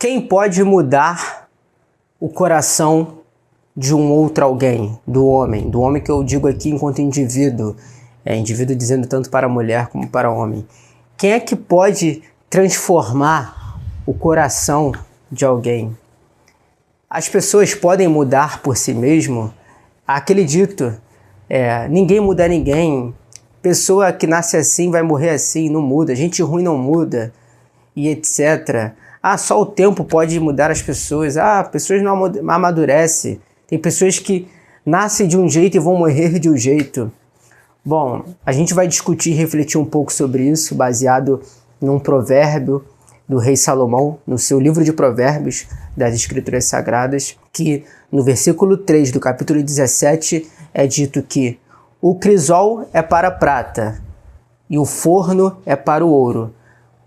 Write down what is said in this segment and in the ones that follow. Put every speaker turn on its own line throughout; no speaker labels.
Quem pode mudar o coração de um outro alguém, do homem que eu digo aqui enquanto indivíduo, indivíduo dizendo tanto para a mulher como para o homem. Quem é que pode transformar o coração de alguém? As pessoas podem mudar por si mesmo? Há aquele dito, ninguém muda ninguém, pessoa que nasce assim vai morrer assim, não muda, gente ruim não muda, e etc. Só o tempo pode mudar as pessoas, pessoas não amadurecem, tem pessoas que nascem de um jeito e vão morrer de um jeito. Bom, a gente vai discutir e refletir um pouco sobre isso, baseado num provérbio do rei Salomão, no seu livro de provérbios das Escrituras Sagradas, que no versículo 3 do capítulo 17 é dito que o crisol é para a prata e o forno é para o ouro,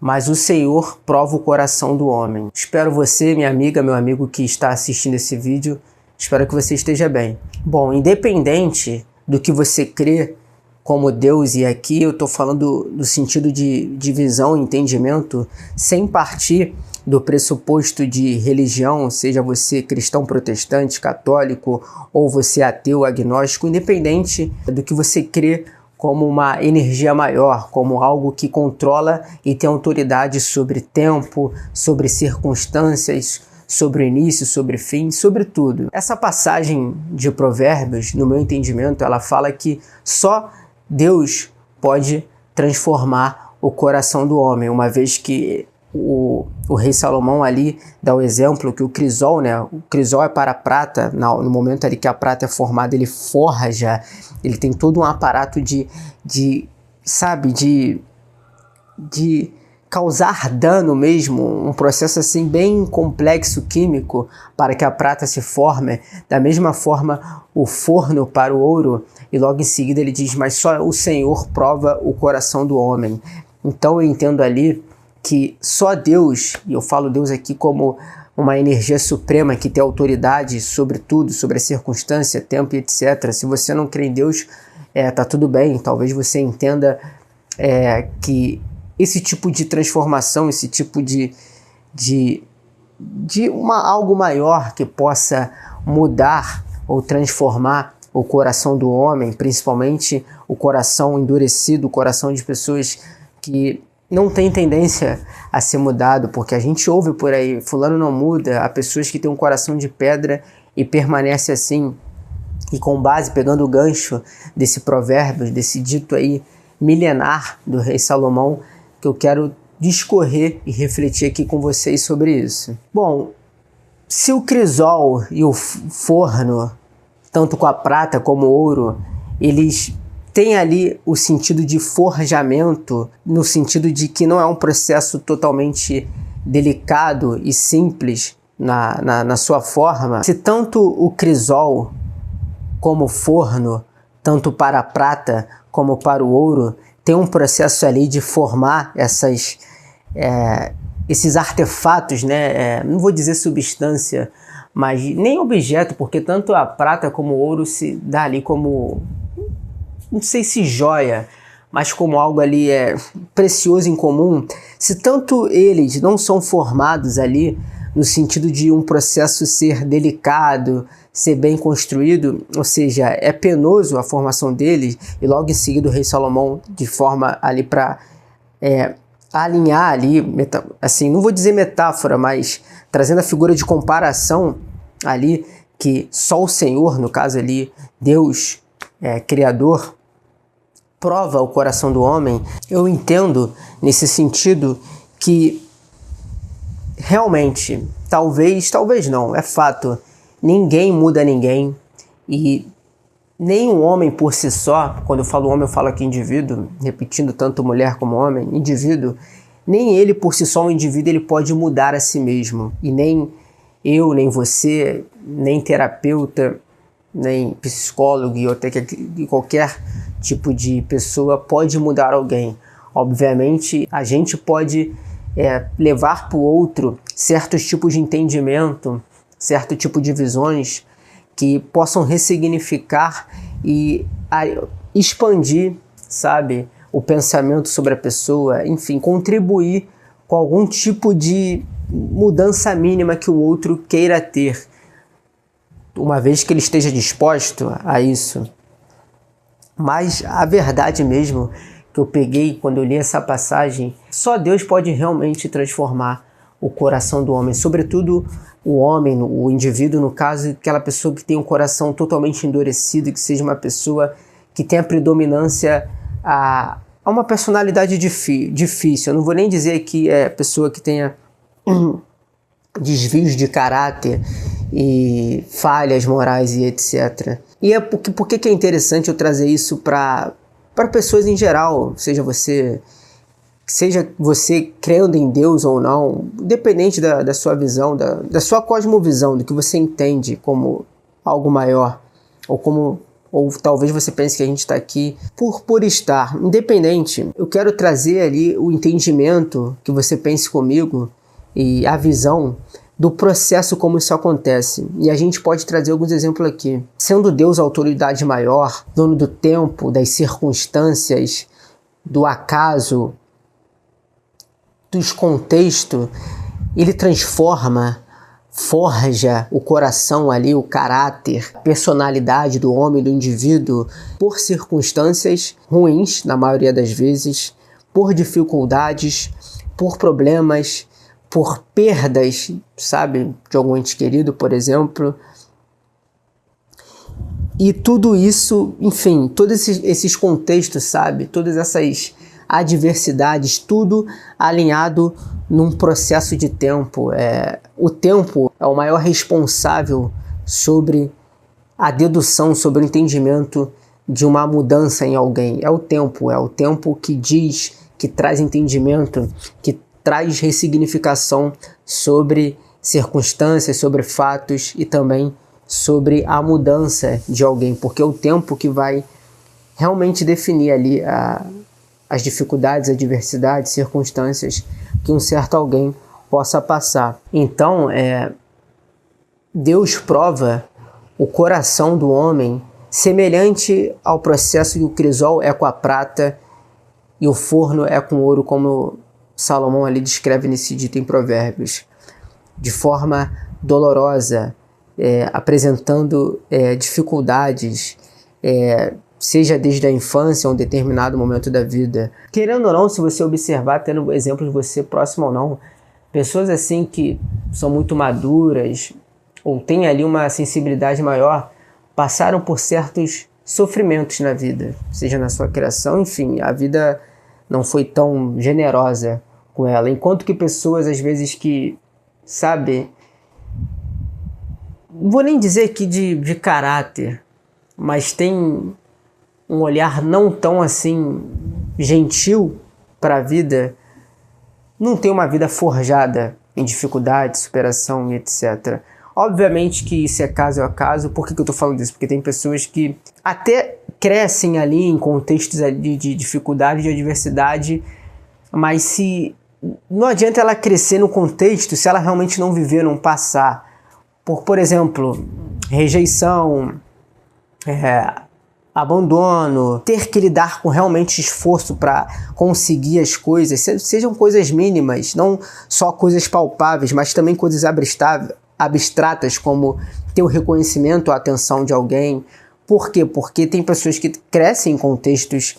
mas o Senhor prova o coração do homem. Espero você, minha amiga, meu amigo que está assistindo esse vídeo, espero que você esteja bem. Bom, independente do que você crê como Deus, e aqui eu estou falando do sentido de visão e entendimento, sem partir do pressuposto de religião, seja você cristão, protestante, católico, ou você ateu, agnóstico, independente do que você crê como uma energia maior, como algo que controla e tem autoridade sobre tempo, sobre circunstâncias, sobre o início, sobre o fim, sobre tudo. Essa passagem de Provérbios, no meu entendimento, ela fala que só Deus pode transformar o coração do homem, uma vez que o rei Salomão ali dá o exemplo que o crisol, o crisol é para a prata, no momento ali que a prata é formada, ele forja, ele tem todo um aparato de causar dano mesmo, um processo assim bem complexo químico para que a prata se forme. Da mesma forma, o forno para o ouro, e logo em seguida ele diz, mas só o Senhor prova o coração do homem. Então eu entendo ali que só Deus, e eu falo Deus aqui como uma energia suprema que tem autoridade sobre tudo, sobre a circunstância, tempo e etc. Se você não crê em Deus, tá tudo bem, talvez você entenda que esse tipo de transformação, esse tipo de algo maior que possa mudar ou transformar o coração do homem, principalmente o coração endurecido, o coração de pessoas que não tem tendência a ser mudado, porque a gente ouve por aí, fulano não muda, há pessoas que têm um coração de pedra e permanece assim. E com base, pegando o gancho desse provérbio, desse dito aí milenar do rei Salomão, que eu quero discorrer e refletir aqui com vocês sobre isso. Bom, se o crisol e o forno, tanto com a prata como o ouro, eles têm ali o sentido de forjamento, no sentido de que não é um processo totalmente delicado e simples na sua forma. Se tanto o crisol como o forno, tanto para a prata como para o ouro, tem um processo ali de formar esses artefatos, não vou dizer substância, mas nem objeto, porque tanto a prata como o ouro se dá ali como, não sei se joia, mas como algo ali precioso em comum. Se tanto eles não são formados ali no sentido de um processo ser delicado, ser bem construído, ou seja, é penoso a formação deles, e logo em seguida o rei Salomão, de forma ali para alinhar ali, assim, não vou dizer metáfora, mas trazendo a figura de comparação ali, que só o Senhor, no caso ali, Deus, Criador, prova o coração do homem. Eu entendo nesse sentido que realmente, talvez não, é fato, ninguém muda ninguém, e nem um homem por si só, quando eu falo homem eu falo aqui indivíduo, repetindo tanto mulher como homem, indivíduo, nem ele por si só, um indivíduo, ele pode mudar a si mesmo, e nem eu, nem você, nem terapeuta, nem psicólogo ou até qualquer tipo de pessoa pode mudar alguém. Obviamente a gente pode levar para o outro certos tipos de entendimento, certo tipo de visões que possam ressignificar e expandir, o pensamento sobre a pessoa, enfim, contribuir com algum tipo de mudança mínima que o outro queira ter, uma vez que ele esteja disposto a isso. Mas a verdade mesmo que eu peguei quando eu li essa passagem, só Deus pode realmente transformar o coração do homem, sobretudo o homem, o indivíduo, no caso, aquela pessoa que tem um coração totalmente endurecido, que seja uma pessoa que tenha predominância a uma personalidade difícil. Eu não vou nem dizer que é pessoa que tenha desvios de caráter e falhas morais e etc. E é por que é interessante eu trazer isso para pessoas em geral, seja você crendo em Deus ou não, independente da sua visão, da sua cosmovisão, do que você entende como algo maior, ou talvez você pense que a gente está aqui por estar. Independente, eu quero trazer ali o entendimento, que você pense comigo, e a visão do processo como isso acontece. E a gente pode trazer alguns exemplos aqui. Sendo Deus a autoridade maior, dono do tempo, das circunstâncias, do acaso, dos contextos, ele transforma, forja o coração ali, o caráter, a personalidade do homem, do indivíduo, por circunstâncias ruins, na maioria das vezes, por dificuldades, por problemas, por perdas, sabe, de algum ente querido, por exemplo. E tudo isso, enfim, todos esses contextos, sabe, todas essas adversidades, tudo alinhado num processo de tempo. O tempo é o maior responsável sobre a dedução, sobre o entendimento de uma mudança em alguém. É o tempo que diz, que traz entendimento, que traz ressignificação sobre circunstâncias, sobre fatos e também sobre a mudança de alguém, porque é o tempo que vai realmente definir ali as dificuldades, adversidades, circunstâncias que um certo alguém possa passar. Então, Deus prova o coração do homem semelhante ao processo que o crisol é com a prata e o forno é com ouro, como Salomão ali descreve nesse dito em Provérbios, de forma dolorosa, apresentando dificuldades, seja desde a infância ou um determinado momento da vida. Querendo ou não, se você observar, tendo exemplos de você próximo ou não, pessoas assim que são muito maduras ou têm ali uma sensibilidade maior, passaram por certos sofrimentos na vida, seja na sua criação, enfim, a vida não foi tão generosa com ela. Enquanto que pessoas, às vezes, que, sabe, não vou nem dizer que de caráter, mas tem um olhar não tão assim gentil para a vida, não tem uma vida forjada em dificuldade, superação e etc. Obviamente que isso é caso a caso. Por que eu estou falando disso? Porque tem pessoas que até crescem ali em contextos ali de dificuldade, de adversidade, mas se não adianta ela crescer no contexto se ela realmente não viver, não passar por exemplo, rejeição, abandono, ter que lidar com realmente esforço para conseguir as coisas, sejam coisas mínimas, não só coisas palpáveis, mas também coisas abstratas, como ter o reconhecimento, a atenção de alguém. Por quê? Porque tem pessoas que crescem em contextos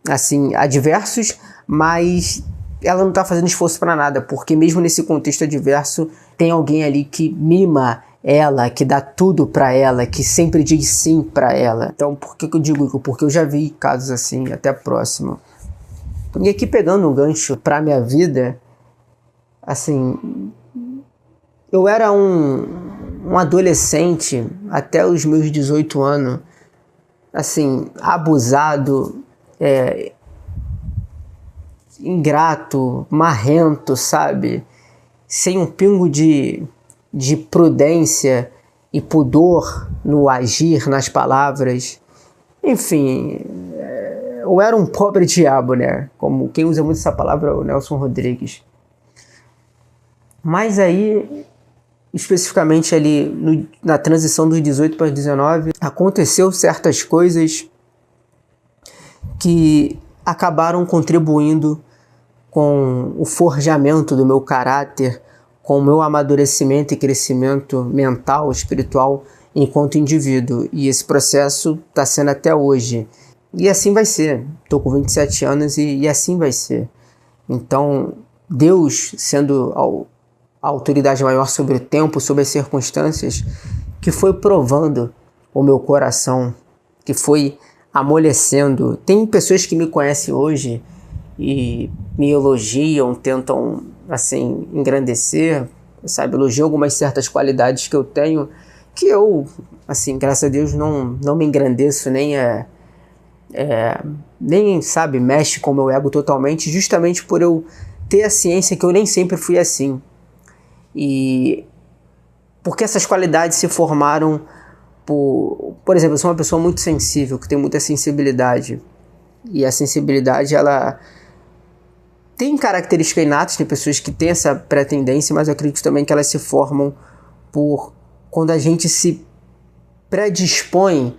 assim adversos, mas ela não está fazendo esforço para nada, porque mesmo nesse contexto adverso tem alguém ali que mima ela, que dá tudo para ela, que sempre diz sim para ela. Então, por que eu digo isso? Porque eu já vi casos assim, até próximo. E aqui, pegando um gancho para minha vida, assim, eu era um adolescente até os meus 18 anos, assim, abusado, ingrato, marrento, sabe? Sem um pingo de prudência e pudor no agir, nas palavras. Enfim, eu era um pobre diabo, né? Como quem usa muito essa palavra é o Nelson Rodrigues. Mas aí, especificamente ali na transição dos 18 para os 19, aconteceu certas coisas que acabaram contribuindo com o forjamento do meu caráter, com o meu amadurecimento e crescimento mental, espiritual, enquanto indivíduo. E esse processo está sendo até hoje. E assim vai ser. Estou com 27 anos e assim vai ser. Então, Deus, sendo a autoridade maior sobre o tempo, sobre as circunstâncias, que foi provando o meu coração, que foi amolecendo. Tem pessoas que me conhecem hoje e me elogiam, tentam, assim, engrandecer, sabe, elogiam algumas certas qualidades que eu tenho, que eu, assim, graças a Deus, não me engrandeço, nem, sabe, mexe com o meu ego totalmente, justamente por eu ter a ciência que eu nem sempre fui assim. E porque essas qualidades se formaram por exemplo, eu sou uma pessoa muito sensível, que tem muita sensibilidade. E a sensibilidade, ela tem características inatas, tem pessoas que têm essa pré-tendência, mas eu acredito também que elas se formam por quando a gente se predispõe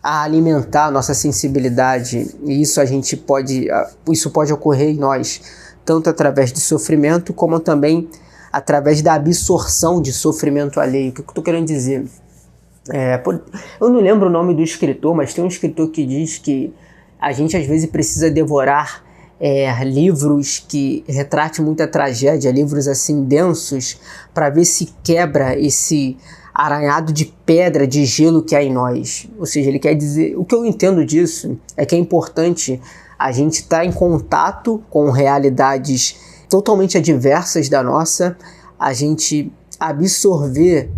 a alimentar a nossa sensibilidade. E isso pode ocorrer em nós, tanto através de sofrimento, como também através da absorção de sofrimento alheio. O que eu estou querendo dizer? Eu não lembro o nome do escritor, mas tem um escritor que diz que a gente às vezes precisa devorar livros que retratem muita tragédia, livros assim densos, para ver se quebra esse arranhado de pedra, de gelo que há em nós. Ou seja, ele quer dizer, o que eu entendo disso é que é importante a gente estar em contato com realidades totalmente adversas da nossa, a gente absorver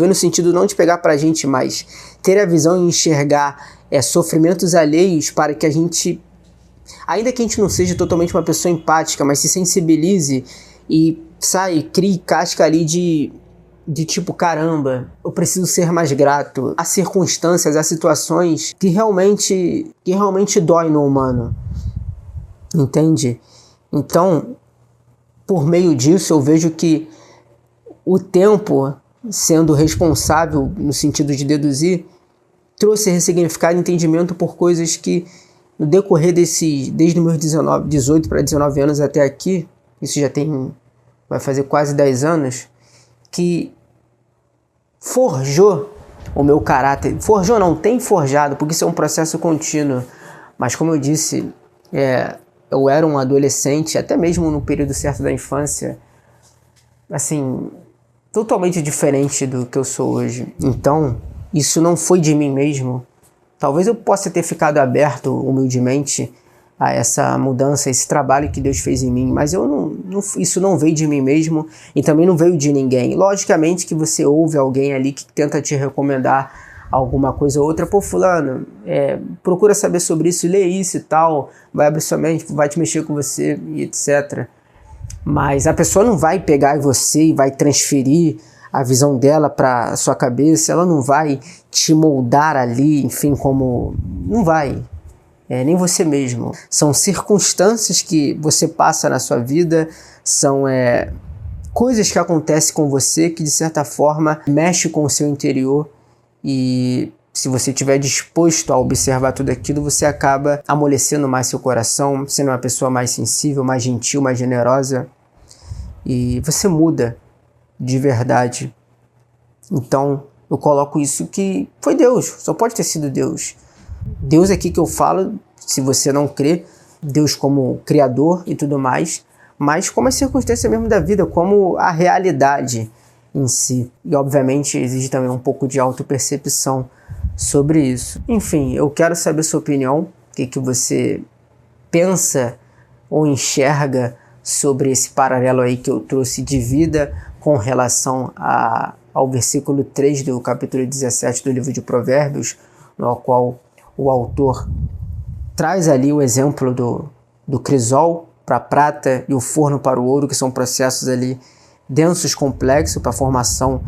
no sentido não de pegar pra gente, mas ter a visão e enxergar sofrimentos alheios, para que a gente, ainda que a gente não seja totalmente uma pessoa empática, mas se sensibilize e crie casca ali de tipo, caramba, eu preciso ser mais grato. Há circunstâncias, há situações que realmente dói no humano, entende? Então, por meio disso, eu vejo que o tempo, sendo responsável no sentido de deduzir, trouxe ressignificado e entendimento por coisas que, no decorrer desde meus 18 para 19 anos até aqui, isso vai fazer quase 10 anos, que forjou o meu caráter. Forjou não, tem forjado, porque isso é um processo contínuo. Mas como eu disse, eu era um adolescente, até mesmo no período certo da infância, assim, totalmente diferente do que eu sou hoje. Então, isso não foi de mim mesmo. Talvez eu possa ter ficado aberto humildemente a essa mudança, esse trabalho que Deus fez em mim, mas isso não veio de mim mesmo e também não veio de ninguém. Logicamente que você ouve alguém ali que tenta te recomendar alguma coisa ou outra, pô, fulano, procura saber sobre isso, lê isso e tal, vai abrir sua mente, vai te mexer com você e etc. Mas a pessoa não vai pegar em você e vai transferir a visão dela para a sua cabeça, ela não vai te moldar ali, enfim, como... não vai. Nem você mesmo. São circunstâncias que você passa na sua vida, são coisas que acontecem com você que de certa forma mexe com o seu interior, e se você estiver disposto a observar tudo aquilo, você acaba amolecendo mais seu coração, sendo uma pessoa mais sensível, mais gentil, mais generosa, e você muda de verdade. Então eu coloco isso que foi Deus, só pode ter sido Deus. Deus aqui que eu falo, se você não crê, Deus como criador e tudo mais, mas como a circunstância mesmo da vida, como a realidade em si. E obviamente exige também um pouco de autopercepção sobre isso. Enfim, eu quero saber sua opinião, o que você pensa ou enxerga sobre esse paralelo aí que eu trouxe de vida com relação ao versículo 3 do capítulo 17 do livro de Provérbios, no qual o autor traz ali o exemplo do crisol para a prata e o forno para o ouro, que são processos ali densos, complexos para a formação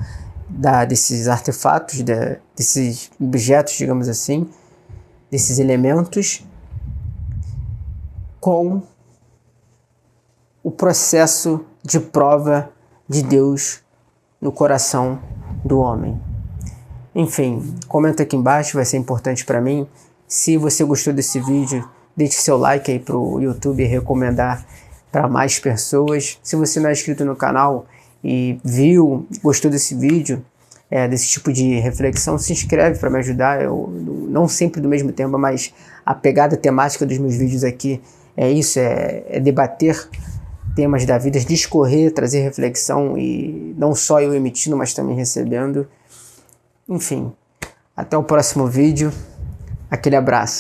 desses artefatos, desses objetos, digamos assim, desses elementos, com o processo de prova de Deus no coração do homem. Enfim, comenta aqui embaixo, vai ser importante para mim. Se você gostou desse vídeo, deixe seu like aí pro YouTube e recomendar para mais pessoas. Se você não é inscrito no canal, e viu, gostou desse vídeo, desse tipo de reflexão, se inscreve para me ajudar. Eu não sempre do mesmo tema, mas a pegada temática dos meus vídeos aqui é isso, é debater temas da vida, discorrer, trazer reflexão, e não só eu emitindo, mas também recebendo. Enfim, até o próximo vídeo. Aquele abraço.